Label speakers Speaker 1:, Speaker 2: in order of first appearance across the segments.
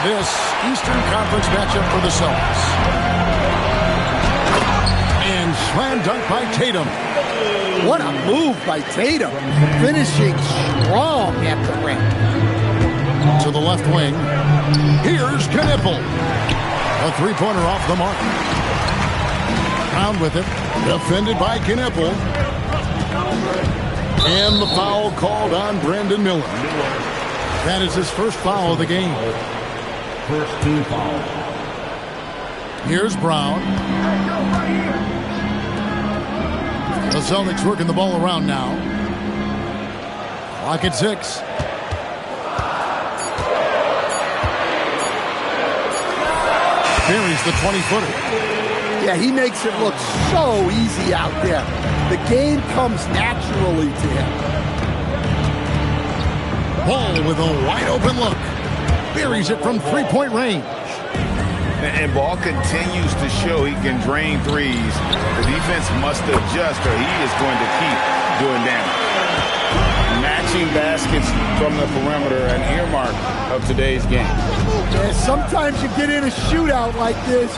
Speaker 1: this Eastern Conference matchup for the Celtics. And slam dunk by Tatum.
Speaker 2: What a move by Tatum. Finishing strong at the rim.
Speaker 1: To the left wing. Here's Knipple. A three-pointer off the mark. Brown with it. Defended by Knipple. And the foul called on Brandon Miller. That is his first foul of the game.
Speaker 3: First team foul.
Speaker 1: Here's Brown. The Celtics working the ball around now. Clock at 6. Buries the 20-footer.
Speaker 2: Yeah, he makes it look so easy out there. The game comes naturally to him.
Speaker 1: Ball with a wide-open look. Buries it from three-point range.
Speaker 4: And Ball continues to show he can drain threes. The defense must adjust or he is going to keep doing damage. Matching baskets from the perimeter, an earmark of today's game.
Speaker 2: Yeah, sometimes you get in a shootout like this,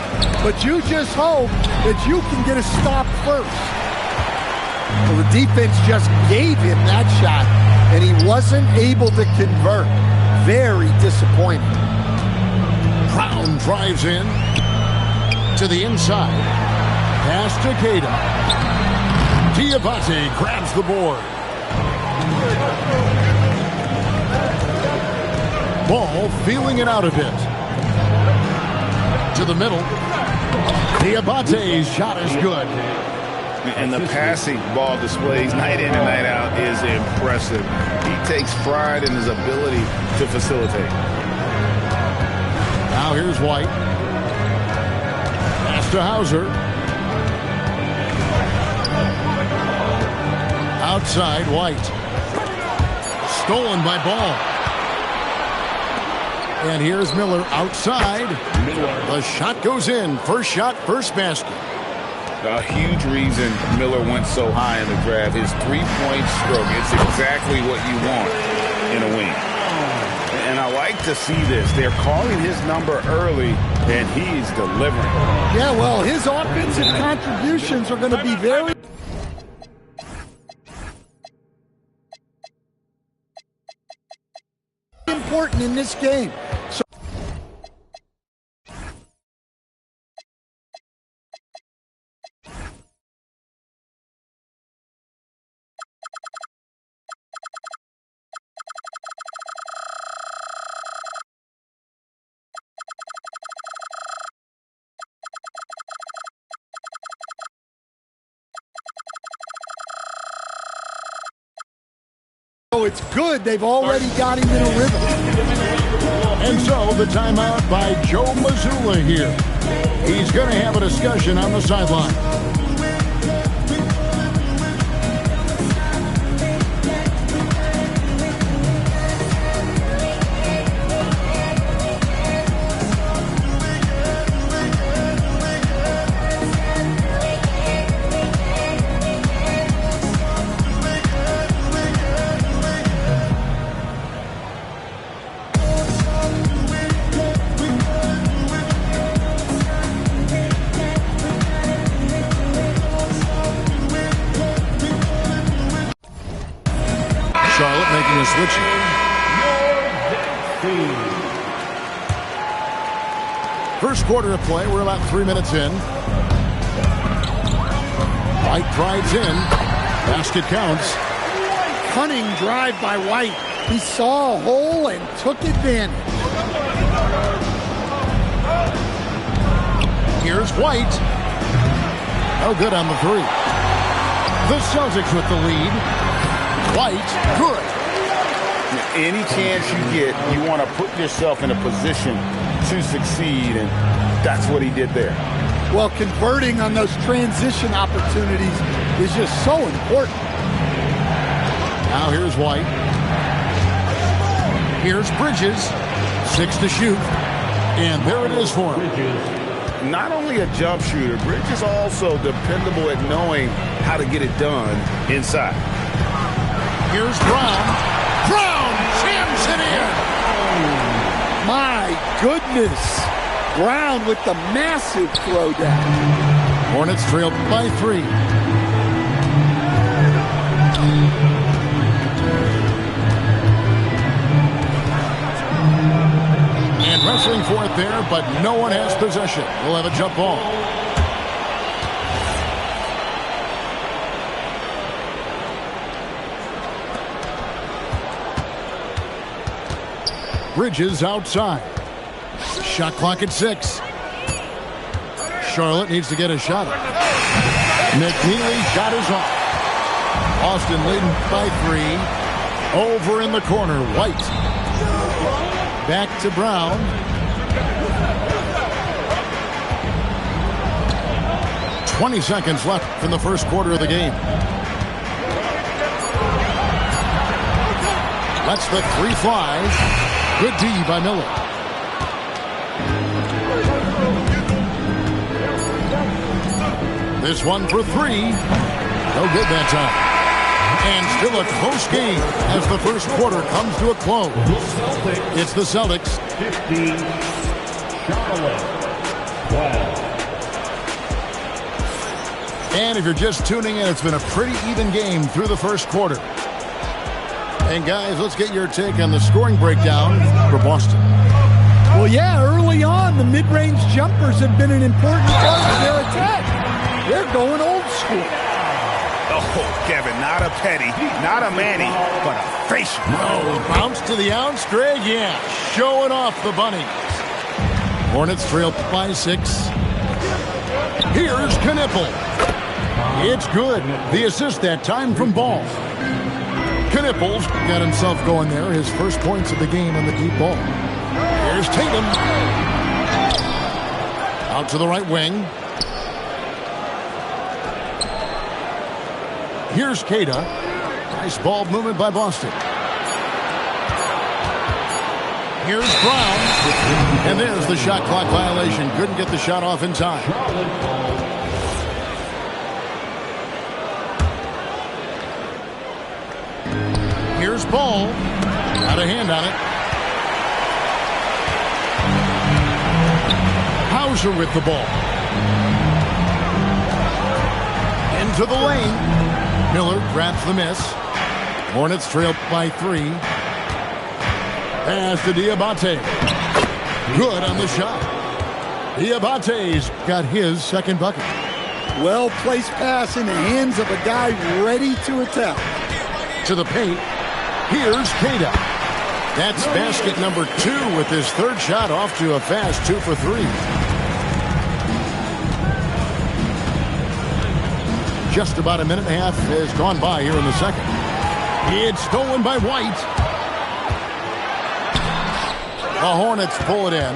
Speaker 2: but you just hope that you can get a stop first. Well, the defense just gave him that shot, and he wasn't able to convert. Very disappointing.
Speaker 1: Brown drives in to the inside. Pass to Keita. Diabate grabs the board. Ball feeling it out a bit. To the middle. Diabate's shot is good.
Speaker 4: And the passing Ball displays night in and night out is impressive. He takes pride in his ability to facilitate.
Speaker 1: Now here's White. Pass to Hauser. Outside White. Stolen by Ball. And here's Miller outside. The shot goes in. First shot, first basket.
Speaker 4: A huge reason Miller went so high in the draft. His three-point stroke. It's exactly what you want in a wing. And I like to see this. They're calling his number early, and he's delivering.
Speaker 2: Yeah, well, his offensive contributions are going to be very important in this game. So it's good. They've already got him in a rhythm.
Speaker 1: And so the timeout by Joe Mazzulla here. He's going to have a discussion on the sideline. Charlotte making a switch. First quarter of play. We're about 3 minutes in. White drives in. Basket counts.
Speaker 2: Cunning drive by White. He saw a hole and took advantage.
Speaker 1: Here's White. No good on the three. The Celtics with the lead. White, good.
Speaker 4: Any chance you get, you want to put yourself in a position to succeed, and that's what he did there.
Speaker 2: Well, converting on those transition opportunities is just so important.
Speaker 1: Now here's White. Here's Bridges. 6 to shoot. And there it is for him.
Speaker 4: Not only a jump shooter, Bridges also dependable at knowing how to get it done inside.
Speaker 1: Here's Brown. Brown jams it in.
Speaker 2: My my goodness. Brown with the massive throwdown.
Speaker 1: Hornets trailed by 3. And wrestling for it there, but no one has possession. We'll have a jump ball. Bridges outside. Shot clock at 6. Charlotte needs to get a shot. McNeely shot is off. Austin leading by 3. Over in the corner, White. Back to Brown. "20 seconds left in the first quarter of the game. Lets the 3 fly. Good D by Miller. This one for 3. No good that time. And still a close game as the first quarter comes to a close. It's the Celtics.
Speaker 3: 15, Charlotte 12.
Speaker 1: And if you're just tuning in, it's been a pretty even game through the first quarter. And guys, let's get your take on the scoring breakdown for Boston.
Speaker 2: Well, yeah, early on, the mid-range jumpers have been an important part of their attack. They're going old school.
Speaker 4: Oh, Kevin, not a petty, not a Manny, but a facial.
Speaker 1: No, bounce to the ounce, Greg, yeah. Showing off the bunnies. Hornets trail by 6. Here's Knippel. It's good. The assist that time from Ball. Knippel's got himself going there. His first points of the game on the deep ball. Here's Tatum. Out to the right wing. Here's Cada. Nice ball movement by Boston. Here's Brown. And there's the shot clock violation. Couldn't get the shot off in time. Here's Ball. Got a hand on it. Hauser with the ball. Into the lane. Miller grabs the miss. Hornets trail by 3. Pass to Diabate. Good on the shot. Diabate's got his second bucket.
Speaker 2: Well-placed pass in the hands of a guy ready to attack.
Speaker 1: To the paint. Here's Cada. That's basket number 2 with his third shot off to a fast 2 for 3. Just about a minute and a half has gone by here in the second. It's stolen by White. The Hornets pull it in.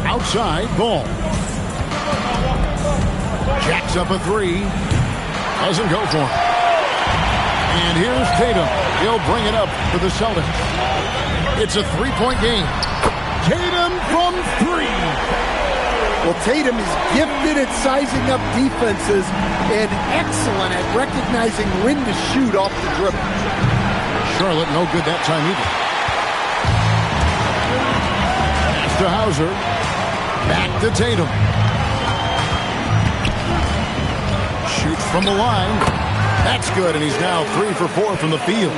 Speaker 1: Outside, Ball. Jacks up a 3. Doesn't go for him. And here's Tatum. He'll bring it up for the Celtics. It's a 3-point game. Tatum from 3.
Speaker 2: Well, Tatum is gifted at sizing up defenses and excellent at recognizing when to shoot off the dribble.
Speaker 1: Charlotte no good that time either. Pass to Hauser. Back to Tatum. Shoots from the line. That's good, and he's now 3 for 4 from the field.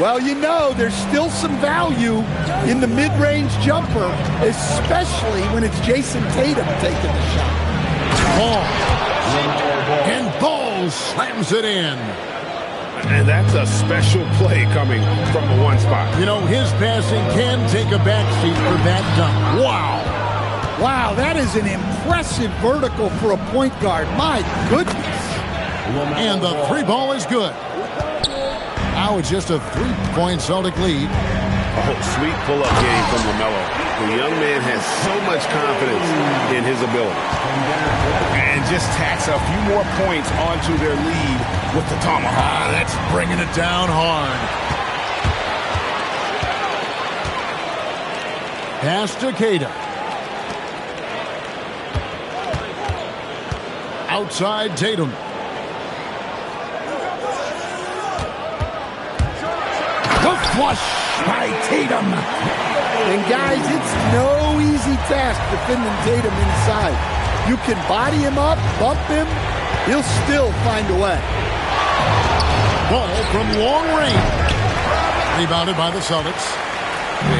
Speaker 2: Well, you know, there's still some value in the mid-range jumper, especially when it's Jason Tatum taking the shot.
Speaker 1: Ball. And Ball slams it in.
Speaker 4: And that's a special play coming from the one spot.
Speaker 1: You know, his passing can take a backseat for that dunk. Wow.
Speaker 2: Wow, that is an impressive vertical for a point guard. My goodness.
Speaker 1: And the 3 ball is good. Now it's just a 3-point Celtic lead.
Speaker 4: Oh, sweet pull-up game from LaMelo. The young man has so much confidence in his ability. And just tacks a few more points onto their lead with the tomahawk.
Speaker 1: That's bringing it down hard. Pass to Cada. Outside Tatum. The flush.
Speaker 2: by Tatum. And guys, it's no easy task defending Tatum inside. You can body him up, bump him, he'll still find a way.
Speaker 1: Ball from long range. Rebounded by the Celtics.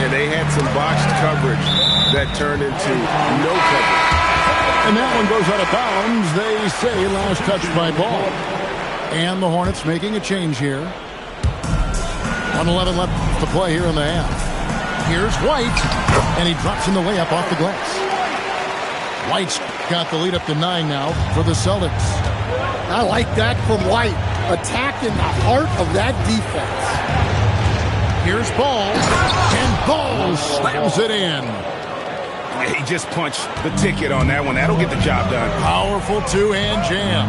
Speaker 5: And they had some botched coverage that turned into no coverage.
Speaker 1: And that one goes out of bounds. They say last touch by Ball. And the Hornets making a change here. 1:11 left to play here in the half. Here's White. And he drops in the way up off the glass. White's got the lead up to 9 now for the Celtics.
Speaker 2: I like that from White. Attacking the heart of that defense.
Speaker 1: Here's Ball. And Ball slams it in.
Speaker 4: He just punched the ticket on that one. That'll get the job done.
Speaker 1: Powerful two-hand jam.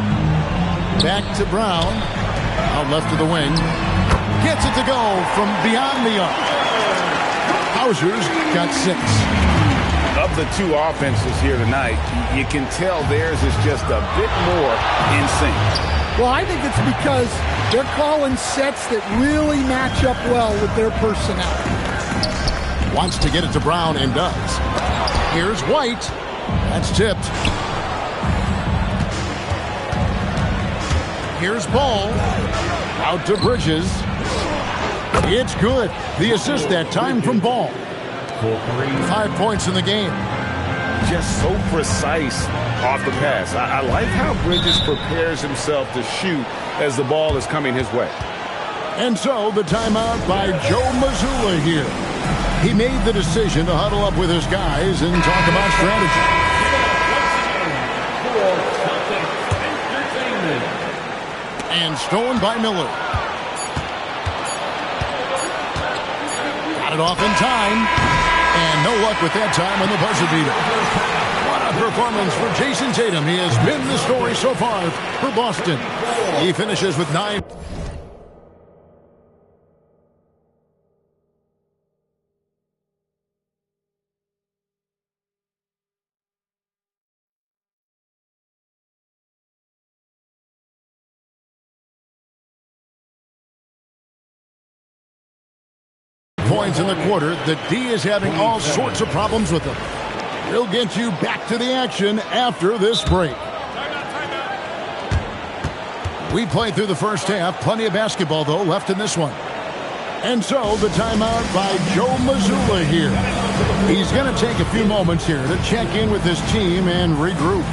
Speaker 1: Back to Brown. Out left to the wing. Gets it to go from beyond the arc. Hauser's got 6.
Speaker 4: Of the two offenses here tonight, you can tell theirs is just a bit more in sync.
Speaker 2: Well, I think it's because they're calling sets that really match up well with their personnel.
Speaker 1: Wants to get it to Brown and does. Here's White. That's tipped. Here's Ball. Out to Bridges. It's good. The assist that time from Ball. 5 points in the game.
Speaker 4: Just so precise off the pass. I like how Bridges prepares himself to shoot as the ball is coming his way.
Speaker 1: And so the timeout by Joe Mazzulla here. He made the decision to huddle up with his guys and talk about strategy. And stolen by Miller. Got it off in time. And no luck with that time on the buzzer beater. What a performance for Jason Tatum. He has been the story so far for Boston. He finishes with 9. Points in the quarter. The D is having all sorts of problems with them. We'll get you back to the action after this break. We played through the first half. Plenty of basketball, though, left in this one. And so the timeout by Joe Mazzulla here. He's going to take a few moments here to check in with his team and regroup.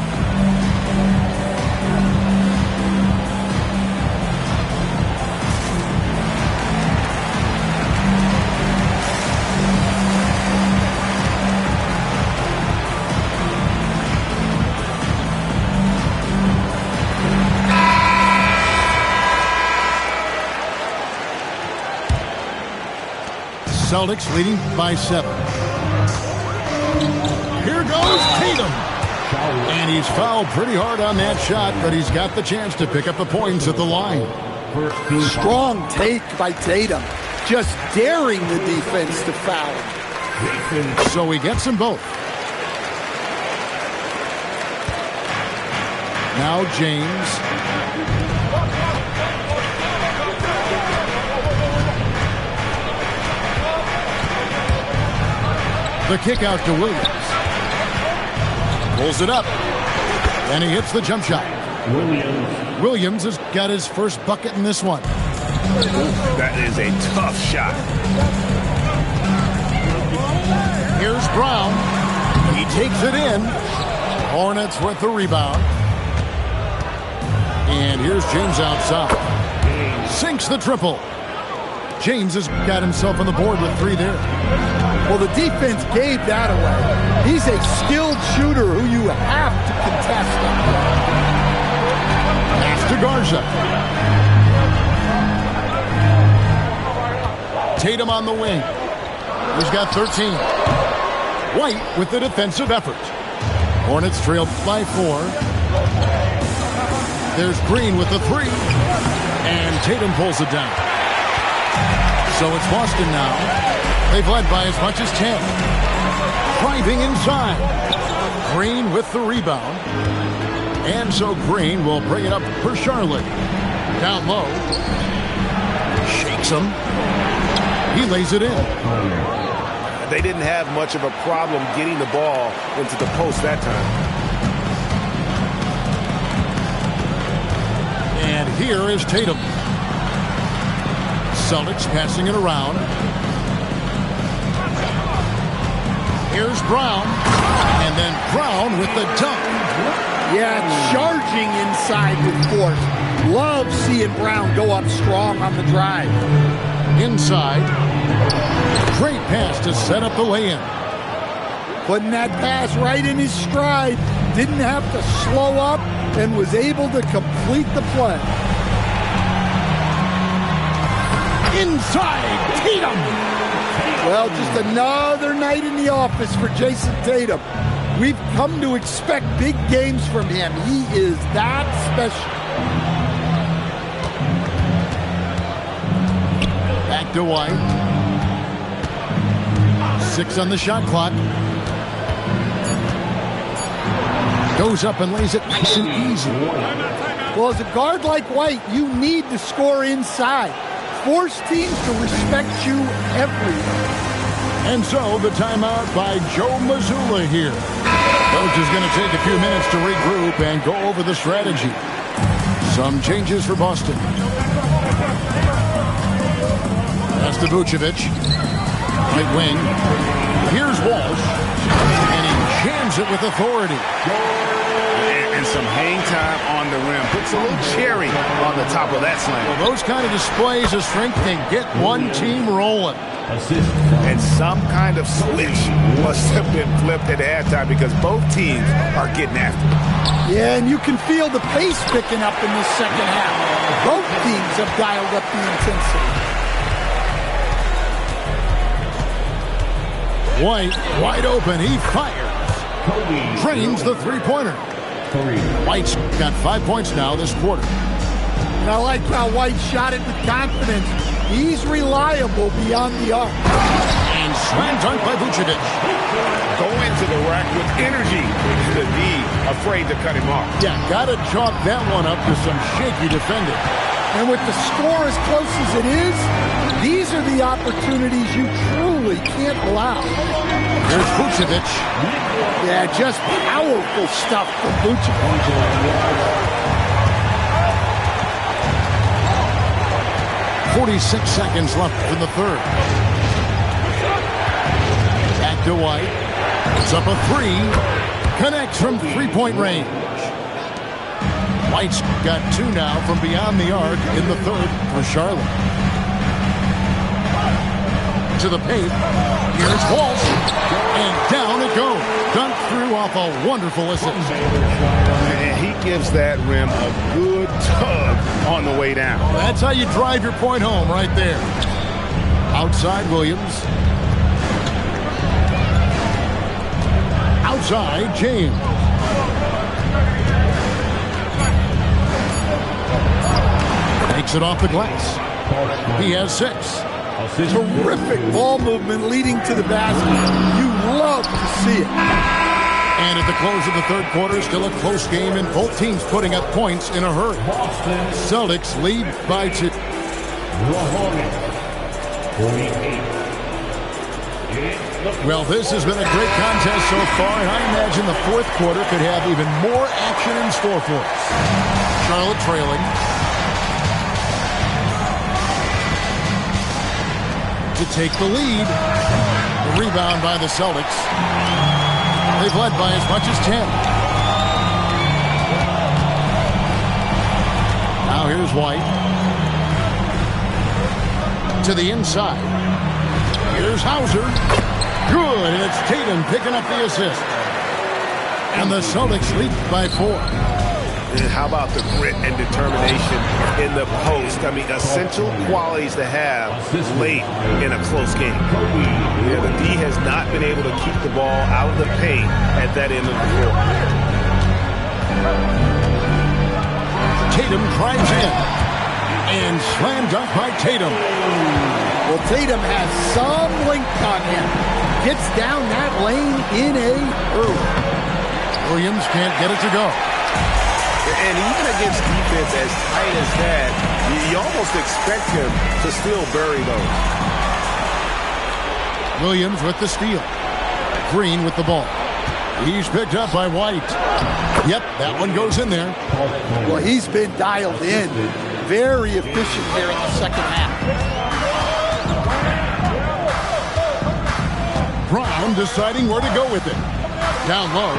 Speaker 1: Celtics leading by 7. Here goes Tatum. And he's fouled pretty hard on that shot, but he's got the chance to pick up the points at the line.
Speaker 2: Strong take by Tatum. Just daring the defense to foul.
Speaker 1: So he gets them both. Now James. The kick out to Williams. Pulls it up. And he hits the jump shot. Williams has got his first bucket in this one.
Speaker 4: That is a tough shot.
Speaker 1: Here's Brown. He takes it in. Hornets with the rebound. And here's James outside. Sinks the triple. James has got himself on the board with 3 there.
Speaker 2: Well, the defense gave that away. He's a skilled shooter who you have to contest him.
Speaker 1: Pass to Garza. Tatum on the wing. He's got 13. White with the defensive effort. Hornets trail by 4. There's Green with the 3. And Tatum pulls it down. So it's Boston now. They've led by as much as 10. Driving inside. Green with the rebound. And so Green will bring it up for Charlotte. Down low. Shakes him. He lays it in.
Speaker 5: They didn't have much of a problem getting the ball into the post that time.
Speaker 1: And here is Tatum. Celtics passing it around. Here's Brown. And then Brown with the dunk.
Speaker 2: Yeah, charging inside with force. Love seeing Brown go up strong on the drive.
Speaker 1: Inside. Great pass to set up the lay-in.
Speaker 2: Putting that pass right in his stride. Didn't have to slow up and was able to complete the play.
Speaker 1: Inside, Tatum.
Speaker 2: Well, just another night in the office for Jason Tatum. We've come to expect big games from him. He is that special.
Speaker 1: Back to White. 6 on the shot clock. Goes up and lays it nice and easy.
Speaker 2: Well, as a guard like White, you need to score inside. Force teams to respect you everywhere.
Speaker 1: And so the timeout by Joe Mazzulla here. Coach is going to take a few minutes to regroup and go over the strategy. Some changes for Boston. That's to Vucevic. Right wing. Here's Walsh. And he jams it with authority.
Speaker 4: And some hang time on the rim. Puts a little cherry on the top of that slam.
Speaker 1: Well, those kind of displays of strength can get one team rolling.
Speaker 5: And some kind of switch must have been flipped at halftime because both teams are getting after it.
Speaker 2: Yeah, and you can feel the pace picking up in this second half. Both teams have dialed up the intensity.
Speaker 1: White, wide open. He fires. Drains the three-pointer. White's got 5 points now this quarter.
Speaker 2: And I like how White shot it with confidence. He's reliable beyond the arc.
Speaker 1: And slam dunk by Vucevic.
Speaker 5: Go into the rack with energy to be afraid to cut him off.
Speaker 1: Yeah, got to chalk that one up to some shaky defending.
Speaker 2: And with the score as close as it is, these are the opportunities you truly can't allow.
Speaker 1: There's Vucevic.
Speaker 2: Yeah, just powerful stuff from Vucevic.
Speaker 1: 46 seconds left in the third. Back to White. It's up a three. Connects from three-point range. White's got 2 now from beyond the arc in the third for Charlotte. To the paint. Here's Walsh. And down it goes. Dunked through off a wonderful assist.
Speaker 5: And he gives that rim a good tug on the way down.
Speaker 1: That's how you drive your point home right there. Outside Williams. Outside James. Takes it off the glass. He has 6.
Speaker 2: Terrific ball movement leading to the basket. You love to see it.
Speaker 1: And at the close of the third quarter, still a close game, and both teams putting up points in a hurry. Celtics lead by 2. Well, this has been a great contest so far, and I imagine the fourth quarter could have even more action in store for us. Charlotte trailing. To take the lead. The rebound by the Celtics. They've led by as much as 10. Now here's White. To the inside. Here's Hauser. Good, and it's Tatum picking up the assist. And the Celtics lead by 4.
Speaker 5: And how about the grit and determination in the post? I mean, essential qualities to have late in a close game. Yeah, the D has not been able to keep the ball out of the paint at that end of the floor.
Speaker 1: Tatum drives in. And slam dunk by Tatum.
Speaker 2: Well, Tatum has some length on him. Gets down that lane in a hurry.
Speaker 1: Williams can't get it to go.
Speaker 5: And even against defense as tight as that, you almost expect him to still bury those.
Speaker 1: Williams with the steal. Green with the ball. He's picked up by White. Yep, that one goes in there.
Speaker 2: Well, he's been dialed in. Very efficient here in the second half.
Speaker 1: Brown deciding where to go with it. Down low.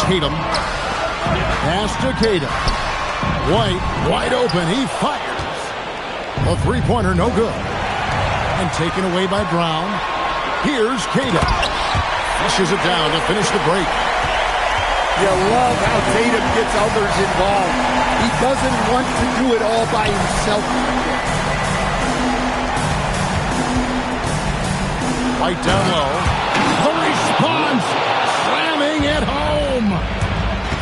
Speaker 1: Tatum. Pass to Tatum. White wide open. He fires. A three-pointer, no good. And taken away by Brown. Here's Tatum. Flushes it down to finish the break.
Speaker 2: You love how Tatum gets others involved. He doesn't want to do it all by himself.
Speaker 1: White down low. The response, slamming it home.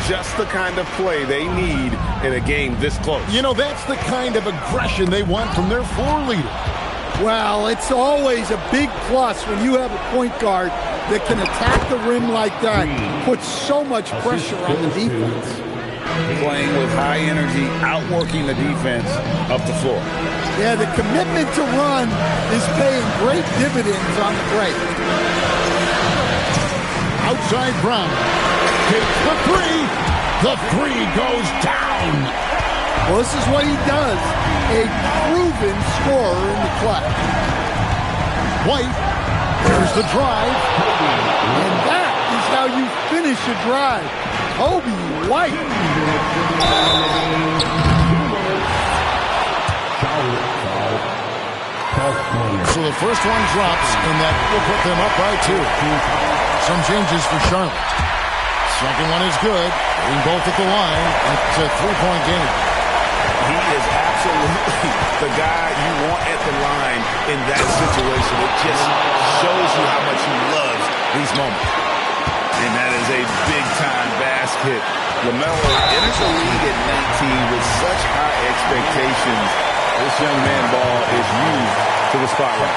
Speaker 5: Just the kind of play they need in a game this close.
Speaker 1: You know, that's the kind of aggression they want from their floor leader.
Speaker 2: Well, it's always a big plus when you have a point guard that can attack the rim like that, put so much pressure on the defense.
Speaker 4: Playing with high energy, outworking the defense up the floor.
Speaker 2: Yeah, the commitment to run is paying great dividends on the break.
Speaker 1: Outside Brown. Takes the three. The three goes down.
Speaker 2: Well, this is what he does. A proven scorer in the clutch.
Speaker 1: White. There's the drive.
Speaker 2: And that is how you finish a drive. Kobe White.
Speaker 1: So the first one drops, and that will put them up by 2. Some changes for Charlotte. Second one is good. Getting both at the line. It's a three-point game.
Speaker 5: He is absolutely the guy you want at the line in that situation. It just shows you how much he loves these moments. And that is a big-time basket. LaMelo enters the league at 19 with such high expectations. This young man ball is used to the spotlight.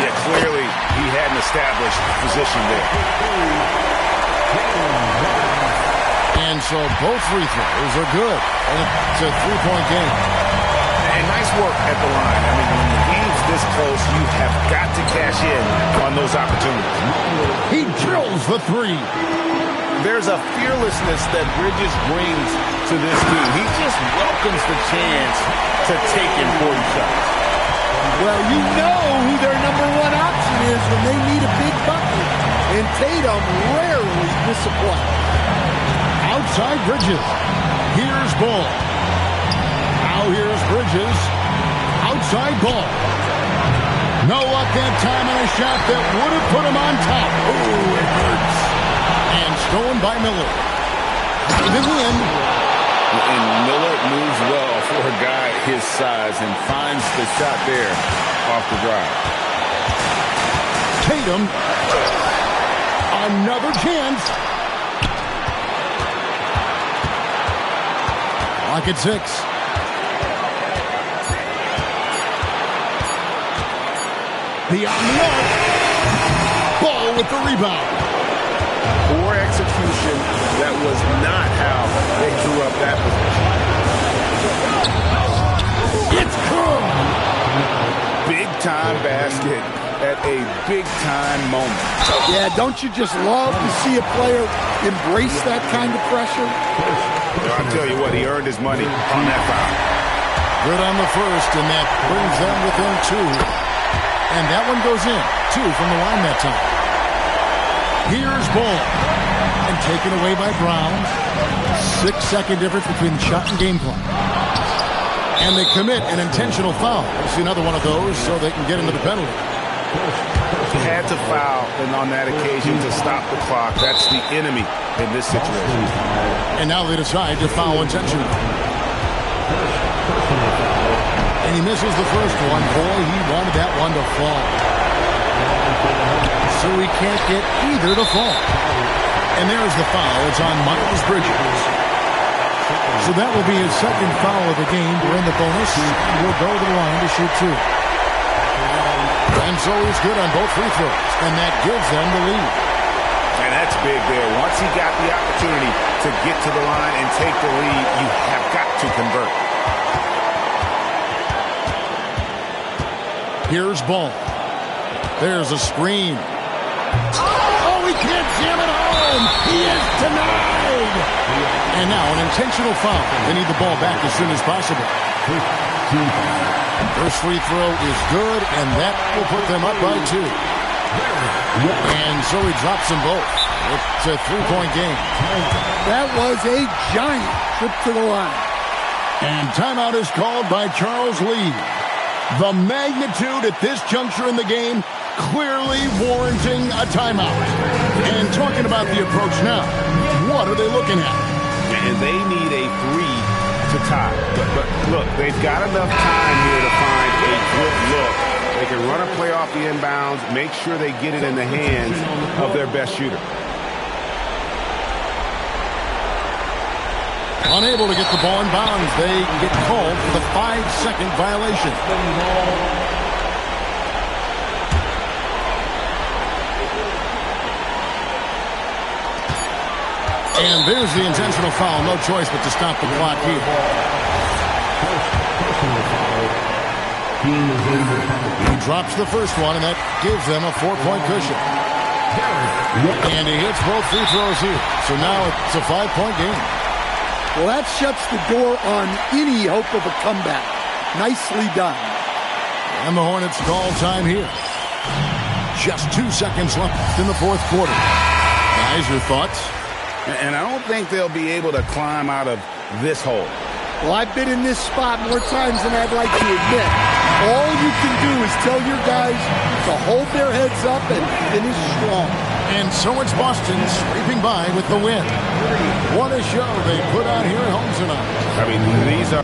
Speaker 5: Yeah, clearly he had an established position there.
Speaker 1: And so both free throws are good. And it's a three-point game.
Speaker 5: And nice work at the line. I mean, when the game's this close, you have got to cash in on those opportunities.
Speaker 1: He drills the three.
Speaker 5: There's a fearlessness that Bridges brings to this team. He just welcomes the chance to take important shots.
Speaker 2: Well, you know who their number one option is when they need a big bucket. And Tatum rarely disappoints.
Speaker 1: Outside Bridges. Here's Ball. Now here's Bridges. Outside Ball. No luck that time on a shot that would have put him on top. Oh, it hurts. And stolen by Miller. Even in.
Speaker 4: And Miller moves well for a guy his size and finds the shot there off the drive.
Speaker 1: Tatum. Another chance. Clock at 6. Beyond the arc. Ball with the rebound.
Speaker 5: Poor execution. That was not how they drew up that position.
Speaker 1: It's good.
Speaker 5: Big-time basket at a big-time moment.
Speaker 2: Yeah, don't you just love to see a player embrace that kind of pressure?
Speaker 5: I'll tell you what, he earned his money on that foul.
Speaker 1: Good on the first, and that brings them within 2. And that one goes in. 2 from the line that time. Here's Ball. And taken away by Brown. 6-second difference between shot and game clock. And they commit an intentional foul. We'll see another one of those so they can get into the penalty.
Speaker 5: Had to foul, and on that occasion to stop the clock. That's the enemy in this situation.
Speaker 1: And now they decide to foul intentionally. And he misses the first one. Boy, he wanted that one to fall. So he can't get either to fall. And there's the foul. It's on Miles Bridges. So that will be his second foul of the game. We're in the bonus. We'll go to the line to shoot 2. And so he's good on both free throws. And that gives them the lead.
Speaker 5: And that's big there. Once he got the opportunity to get to the line and take the lead, you have got to convert.
Speaker 1: Here's Ball. There's a screen. Oh, he can't jam it home. He is denied. And now an intentional foul. They need the ball back as soon as possible. First free throw is good, and that will put them up by 2. And so he drops them both. It's a 3-point game.
Speaker 2: That was a giant trip to the line.
Speaker 1: And timeout is called by Charles Lee. The magnitude at this juncture in the game clearly warranting a timeout. And talking about the approach now, what are they looking at?
Speaker 5: And they need a 3 to tie. But look, they've got enough time here to find a good look. They can run a play off the inbounds, make sure they get it in the hands of their best shooter.
Speaker 1: Unable to get the ball in bounds, they get called for the 5-second violation. And there's the intentional foul. No choice but to stop the clock here. He drops the first one, and that gives them a 4-point cushion. And he hits both free throws here. So now it's a 5-point game.
Speaker 2: Well, that shuts the door on any hope of a comeback. Nicely done.
Speaker 1: And the Hornets call time here. Just 2 seconds left in the fourth quarter. Guys, your thoughts?
Speaker 4: And I don't think they'll be able to climb out of this hole.
Speaker 2: Well, I've been in this spot more times than I'd like to admit. All you can do is tell your guys to hold their heads up and finish strong.
Speaker 1: And so it's Boston scraping by with the win. What a show they put on here at home tonight.
Speaker 5: I mean, these are